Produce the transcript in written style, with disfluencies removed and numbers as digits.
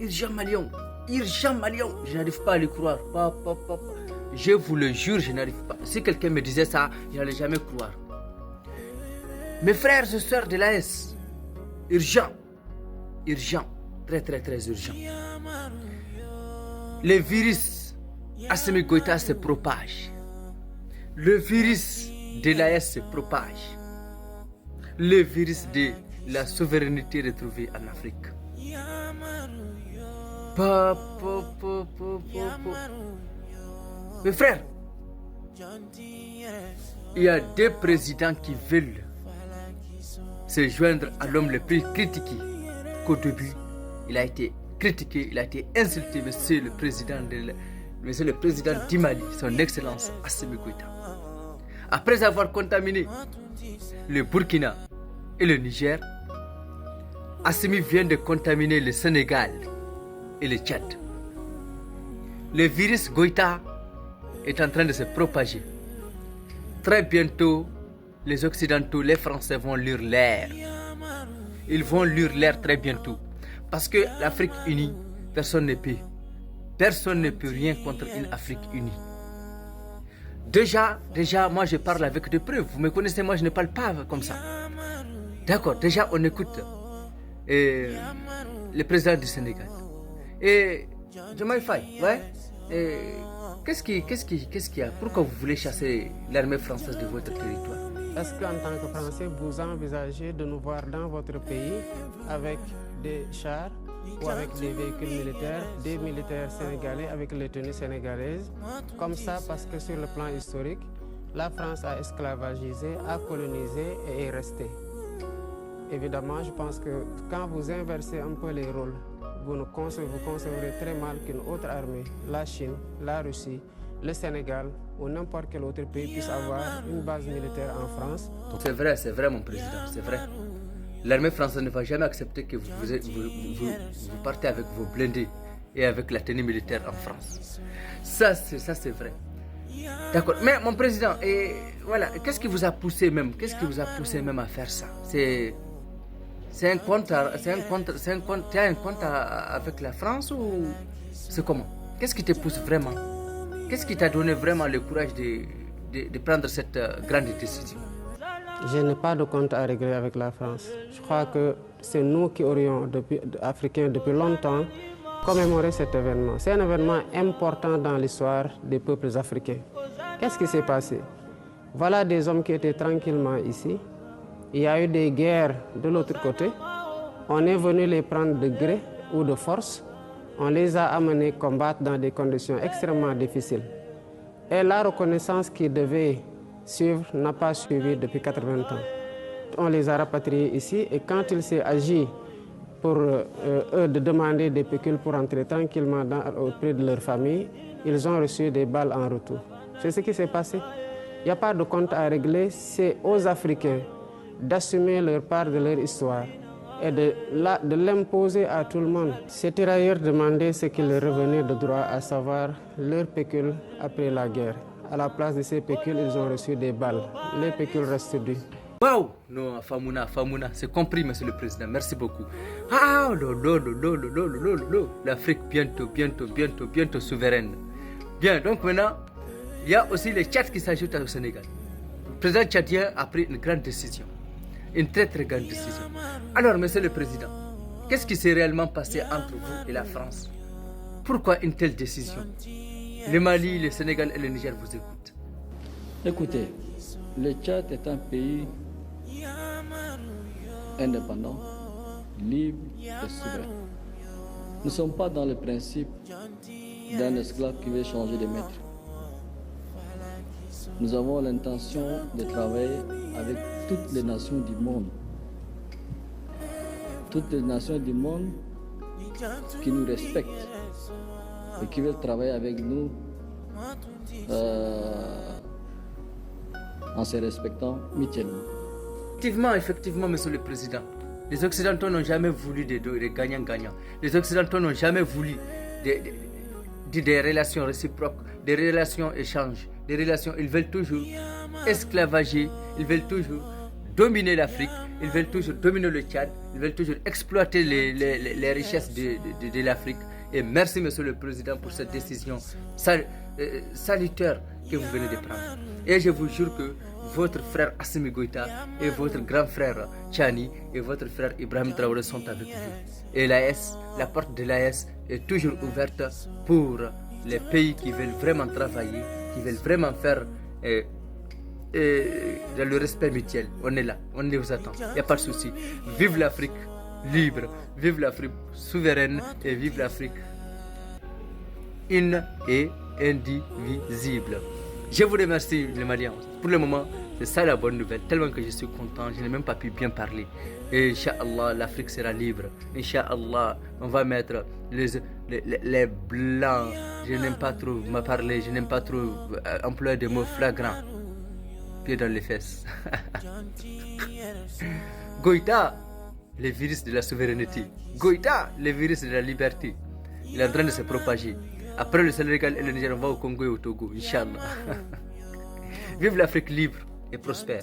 urgent Malion, urgent Malion. Je n'arrive pas à le croire. Je vous le jure, je n'arrive pas. Si quelqu'un me disait ça, je n'allais jamais croire. Mes frères et sœurs de l'AS, urgent, très très très urgent. Le virus Assimi Goïta se propage. Le virus de l'AS se propage. Le virus de la souveraineté retrouvée en Afrique. Mes frères, il y a deux présidents qui veulent se joindre à l'homme le plus critiqué. Qu'au début, il a été critiqué, il a été insulté, monsieur le président du Mali, son excellence Assimi Goïta. Après avoir contaminé le Burkina et le Niger, Assimi vient de contaminer le Sénégal et le Tchad. Le virus Goïta est en train de se propager. Très bientôt, les Occidentaux, les Français vont lire l'air. Ils vont lire l'air très bientôt. Parce que l'Afrique unie, personne ne peut. Personne ne peut rien contre une Afrique unie. Déjà, moi je parle avec des preuves. Vous me connaissez, moi je ne parle pas comme ça. D'accord, déjà on écoute le président du Sénégal. Et Diomaye Faye, ouais. Qu'est-ce qu'il y a? Pourquoi vous voulez chasser l'armée française de votre territoire? Est-ce qu'en tant que Français, vous envisagez de nous voir dans votre pays avec des chars ou avec des véhicules militaires, des militaires sénégalais avec les tenues sénégalaises? Comme ça, parce que sur le plan historique, la France a esclavagisé, a colonisé et est restée. Évidemment, je pense que quand vous inversez un peu les rôles, vous concevrez très mal qu'une autre armée, la Chine, la Russie, le Sénégal ou n'importe quel autre pays puisse avoir une base militaire en France. C'est vrai mon président, c'est vrai. L'armée française ne va jamais accepter que vous partez avec vos blindés et avec la tenue militaire en France. Ça c'est vrai. D'accord, mais mon président, voilà, qu'est-ce qui vous a poussé même à faire ça? C'est un compte avec la France ou c'est comment? Qu'est-ce qui te pousse vraiment? Qu'est-ce qui t'a donné vraiment le courage de prendre cette grande décision? Je n'ai pas de compte à régler avec la France. Je crois que c'est nous qui aurions, Africains, depuis longtemps, commémoré cet événement. C'est un événement important dans l'histoire des peuples africains. Qu'est-ce qui s'est passé? Voilà des hommes qui étaient tranquillement ici. Il y a eu des guerres de l'autre côté. On est venu les prendre de gré ou de force. On les a amenés combattre dans des conditions extrêmement difficiles. Et la reconnaissance qui devait suivre n'a pas suivi depuis 80 ans. On les a rapatriés ici et quand il s'est agi pour eux de demander des pécules pour entrer tranquillement auprès de leur famille, ils ont reçu des balles en retour. C'est ce qui s'est passé. Il n'y a pas de compte à régler, c'est aux Africains d'assumer leur part de leur histoire et de l'imposer à tout le monde. Ces tirailleurs demandaient ce qui leur revenait de droit, à savoir leur pécule après la guerre. À la place de ces pécules, ils ont reçu des balles. Les pécules restent dues. Waouh! Non, Famouna, c'est compris, monsieur le président. Merci beaucoup. Ah, l'Afrique bientôt souveraine. Bien, donc maintenant, il y a aussi les Tchad qui s'ajoutent au Sénégal. Le président tchadien a pris une grande décision. Une très très grande décision. Alors, monsieur le président, qu'est-ce qui s'est réellement passé entre vous et la France? Pourquoi une telle décision? Le Mali, le Sénégal et le Niger vous écoutent. Écoutez, le Tchad est un pays indépendant, libre et souverain. Nous ne sommes pas dans le principe d'un esclave qui veut changer de maître. Nous avons l'intention de travailler avec toutes les nations du monde. Toutes les nations du monde qui nous respectent et qui veulent travailler avec nous en se respectant mutuellement. Effectivement, monsieur le président. Les Occidentaux n'ont jamais voulu de gagnant-gagnant. Les Occidentaux n'ont jamais voulu des relations réciproques, des relations échanges, des relations. Ils veulent toujours esclavager, ils veulent toujours dominer l'Afrique, ils veulent toujours dominer le Tchad, ils veulent toujours exploiter les richesses de l'Afrique. Et merci, Monsieur le Président, pour cette décision salutaire que vous venez de prendre. Et je vous jure que votre frère Assimi Goïta et votre grand frère Tchani et votre frère Ibrahim Traoré sont avec vous. Et l'AS, la porte de l'AS est toujours ouverte pour les pays qui veulent vraiment travailler, qui veulent vraiment faire dans le respect mutuel. On est là, on vous attend, il n'y a pas de souci. Vive l'Afrique libre, vive l'Afrique souveraine et vive l'Afrique une et indivisible. Je vous remercie les Maliens. Pour le moment, c'est ça la bonne nouvelle. Tellement que je suis content, je n'ai même pas pu bien parler. Et Inch'Allah, l'Afrique sera libre. Inch'Allah, on va mettre les blancs. Je n'aime pas trop me parler, je n'aime pas trop employer des mots flagrants. Pied dans les fesses. Goïta, le virus de la souveraineté. Goïta, le virus de la liberté. Il est en train de se propager. Après le Sénégal et le Niger, on va au Congo et au Togo, Inch'Allah. Vive l'Afrique libre et prospère.